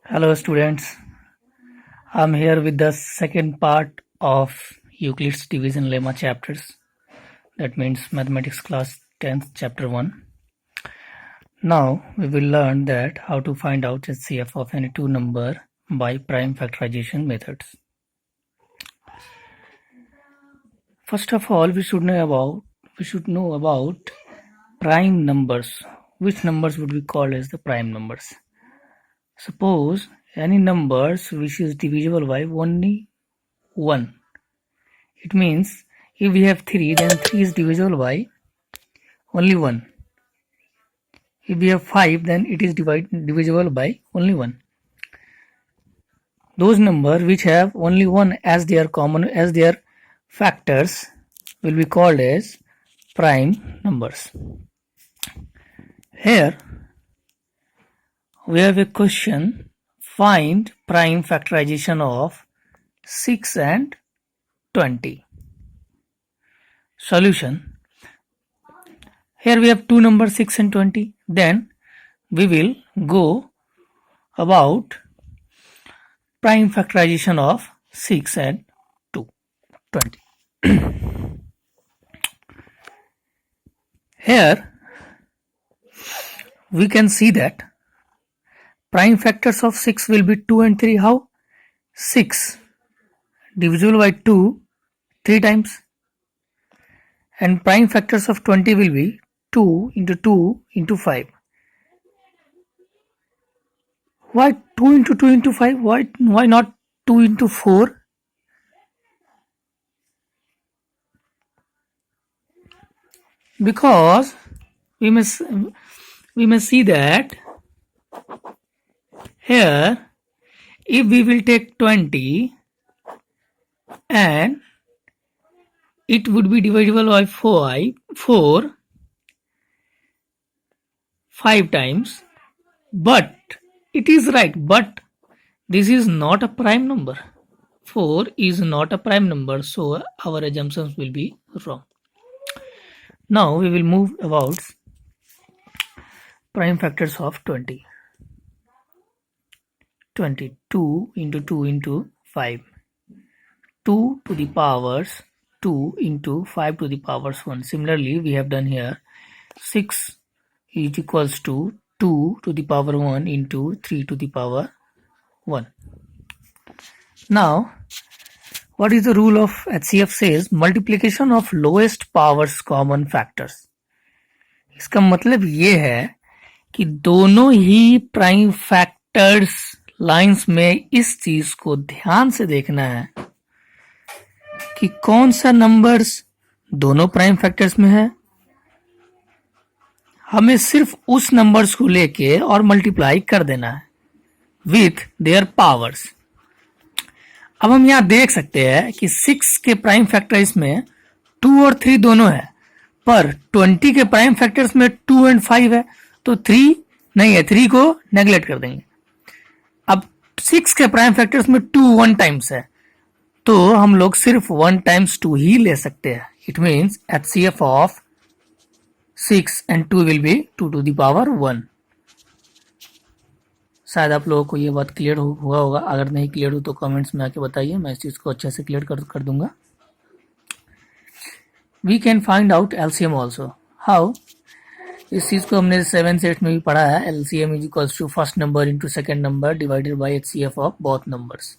Hello students, I'm here with the second part of Euclid's division lemma chapters. That means mathematics class 10th chapter 1. Now we will learn that how to find out HCF of any two number by prime factorization methods. First of all, we should know about prime numbers. Which numbers would we call as the prime numbers? Suppose any numbers which is divisible by only 1. It means if we have 3, then 3 is divisible by only 1. If we have 5, then it is divisible by only 1. Those numbers which have only 1 as their factors will be called as prime numbers. Here we have a question: find prime factorization of 6 and 20. Solution: here we have two numbers 6 and 20. Then we will go about prime factorization of 6 and 20. Here we can see that prime factors of 6 will be 2 and 3. How? 6 divisible by 2 3 times, and prime factors of 20 will be 2 into 2 into 5. Why 2 into 2 into 5? Why not 2 into 4? Because we may see that here if we will take 20 and it would be divisible by 4 5 times, but it is right, but this is not a prime number. 4 is not a prime number, so our assumptions will be wrong. Now we will move about prime factors of 20. 22 into 2 into 5. 2 to the powers 2 into 5 to the powers 1. Similarly, we have done here 6 is equals to 2 to the power 1 into 3 to the power 1. Now, what is the rule of HCF? says multiplication of lowest powers common factors. इसका मतलब ये है कि दोनों ही prime factors lines में इस चीज को ध्यान से देखना है कि कौन सा नंबर्स दोनों प्राइम फैक्टर्स में है. हमें सिर्फ उस नंबर्स को लेके और मल्टीप्लाई कर देना है विथ देयर पावर्स. अब हम यहां देख सकते हैं कि 6 के प्राइम फैक्टर इसमें 2 और 3 दोनों है, पर 20 के प्राइम फैक्टर्स में 2 एंड 5 है, तो 3 नहीं है, 3 को नेग्लेक्ट कर देंगे. अब 6 के प्राइम फैक्टर्स में 2 1 टाइम्स है, तो हम लोग सिर्फ 1 टाइम्स 2 ही ले सकते हैं. It means HCF of 6 and 2 will be 2 to the power 1. शायद आप लोगों को ये बात क्लियर हुआ होगा. अगर नहीं क्लियर हो तो कमेंट्स में आके बताइए, मैं इस चीज को अच्छे से क्लियर कर दूंगा. We can find out LCM also. How? इस चीज को हमने 7 से 8 में भी पढ़ा है. LCM is equals to first number into second number divided by HCF of both numbers.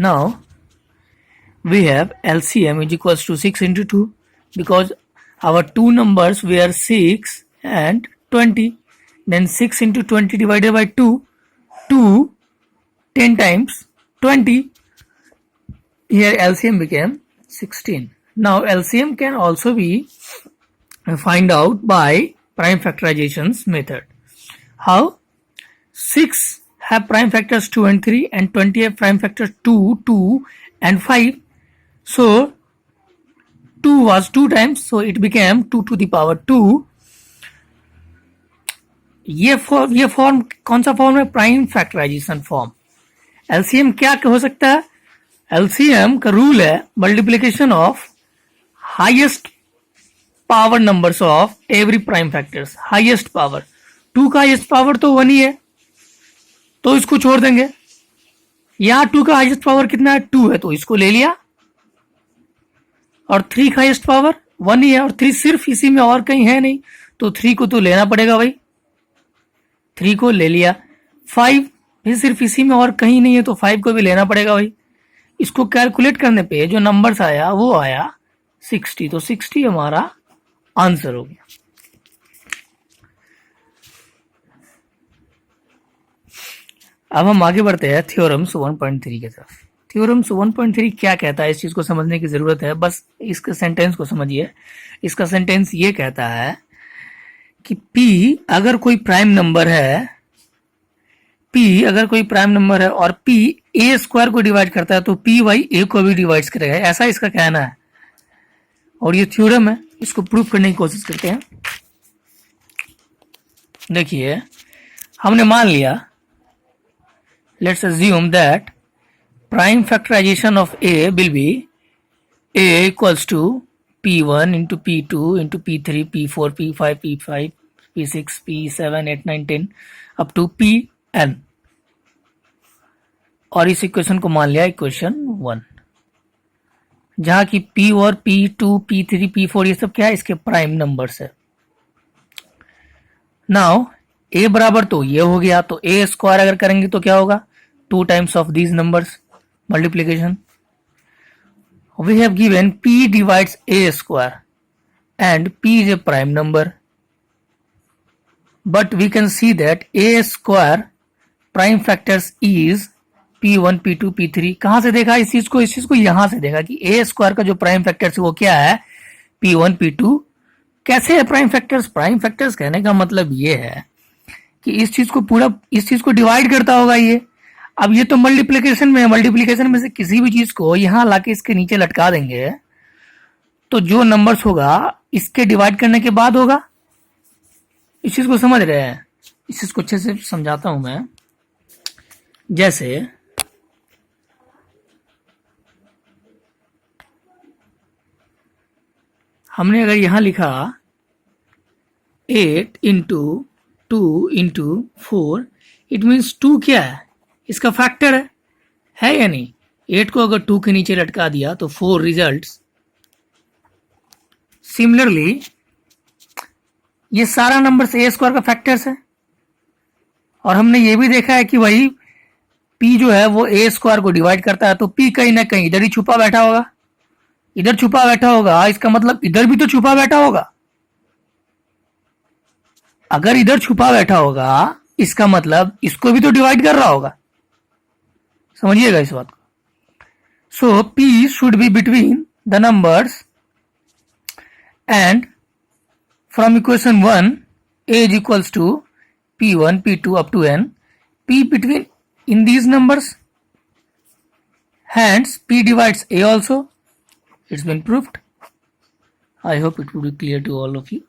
Now we have LCM is equals to 6 into 2 because our two numbers were 6 and 20. Then 6 into 20 divided by 2, 10 times 20. Here LCM became 16. Now LCM can also be find out by prime factorizations method. How? 6 have prime factors 2 and 3 and 20 have prime factors 2, 2 and 5. So 2 was 2 times, so it became 2 to the power 2. ये form कौन सा form है? Prime factorisation form. LCM क्या हो सकता है? LCM का rule है multiplication of highest power numbers of every prime factors. Highest power 2 का हाईएस्ट पावर तो 1 ही है, तो इसको छोड़ देंगे। यहाँ 2 का हाईएस्ट पावर कितना है, 2 है, तो इसको ले लिया। और 3 का हाईएस्ट पावर 1 ही है, और 3 सिर्फ इसी में और कहीं है नहीं, तो 3 को तो लेना पड़ेगा भाई, 3 को ले लिया। 5 भी सिर्फ इसी में और कहीं नहीं है, तो 5 को भी लेना पड़ेगा भाई। इसको कैलकुलेट करने पे जो नंबर्स आया वो आया 60, तो 60 हमारा आंसर हो गया। अब हम आगे बढ़ते हैं थ्योरम्स 1.3 के तरफ। थ्योरम्स 1.3 क्या कहता है, इस चीज को समझने की जरूरत है। बस इसके सेंटेंस को समझिए। इसका सेंटेंस ये कहता है कि P अगर कोई प्राइम नंबर है, P अगर कोई प्राइम नंबर है और P a स्क्वायर को डिवाइड करता है, तो P बाई a को भी डिवाइड करेगा, ऐसा इसका कहना है। और ये थ्योरम है, इसको प्रूफ करने की कोशिश करते हैं। देखिए, हमने मान लिया, let's assume that prime factorization of a will be a equals to p1 into p2 into p3 p4 p5 p5 p6 p7 8 9 10 up to pn, और इस इक्वेशन को मान लिया इक्वेशन 1, जहां की p और p2 p3 p4 ये सब क्या है, इसके प्राइम नंबर्स है। नाउ a बराबर तो ये हो गया, तो a स्क्वायर अगर करेंगे तो क्या होगा, 2 times of these numbers multiplication. We have given p divides a square and p is a prime number, but we can see that a square prime factors is p1 p2 p3। कहां से देखा इस चीज को यहां से देखा कि a स्क्वायर का जो प्राइम फैक्टर्स है वो क्या है, p1 p2। कैसे है प्राइम फैक्टर्स, प्राइम फैक्टर्स कहने का मतलब ये है कि इस चीज को डिवाइड करता होगा ये। अब ये तो मल्टीप्लिकेशन में है, मल्टीप्लिकेशन में से किसी भी चीज को यहां लाके इसके नीचे लटका देंगे, तो जो नंबर्स होगा इसके डिवाइड करने के बाद होगा। इस चीज को समझ रहे हैं, इस चीज को अच्छे से समझाता हूं मैं। जैसे हमने अगर यहां लिखा 8 इंटू 2 इंटू 4, इट मीन्स 2 क्या है, इसका फैक्टर है या नहीं। 8 को अगर 2 के नीचे लटका दिया तो 4 रिजल्ट्स। सिमिलरली ये सारा नंबर ए स्क्वायर का फैक्टर्स है, और हमने ये भी देखा है कि भाई P जो है वो ए स्क्वायर को डिवाइड करता है, तो P कहीं ना कहीं इधर ही छुपा बैठा होगा, इधर छुपा बैठा होगा, इसका मतलब इधर भी तो छुपा बैठा होगा। अगर इधर छुपा बैठा होगा इसका मतलब इसको भी तो डिवाइड कर रहा होगा, समझिएगा इस बात को। सो P should be between the numbers, and from equation 1 a is equals to p1 p2 up to n, P between in these numbers, hence P divides a also. It's been proved. I hope it will be clear to all of you.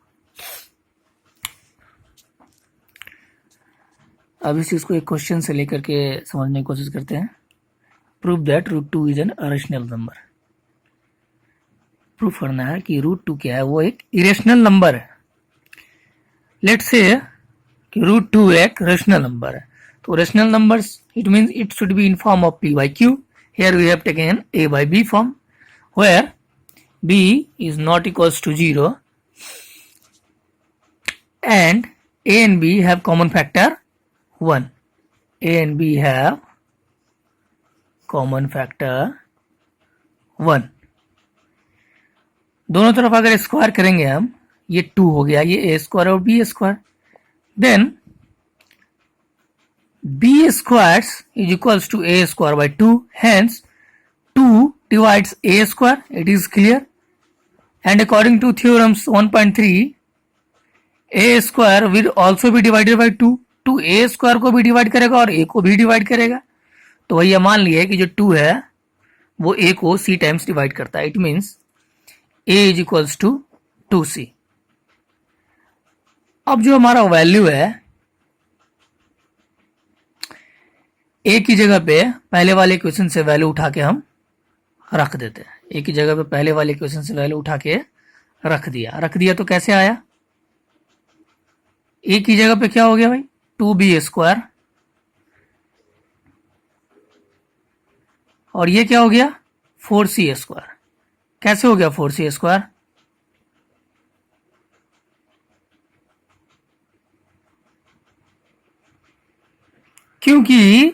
अब इस चीज को एक question से लेकर के समझने की कोशिश करते हैं। Prove that √2 is an irrational number. Proof करना है कि √2 क्या है, वो एक इरेशनल नंबर है। लेट्स से कि √2 एक रेशनल नंबर है, तो rational numbers it means it should be in form of p by q. Here we have taken a by b form, where b is not equals to 0 and a and b have common factor 1. A and b have common factor 1. दोनों तरफ अगर square करेंगे हम, ये 2 हो गया, ये a square और b square, then b squares is equals to a square by 2, hence 2 divides a square, it is clear. And according to theorems 1.3, a square will also be divided by 2. 2 a square को भी divide करेगा और a को भी divide करेगा, तो भैया मान लिए कि जो 2 है वो a को c टाइम्स डिवाइड करता है। It means a is equals to 2c. अब जो हमारा वैल्यू है, a की जगह पे पहले वाले क्वेश्चन से वैल्यू उठा के हम रख देते हैं। a की जगह पे पहले वाले क्वेश्चन से वैल्यू उठा के रख दिया तो कैसे आया, a की जगह पे क्या हो गया भाई, 2b स्क्वायर और ये क्या हो गया 4c²। कैसे हो गया 4c²? क्योंकि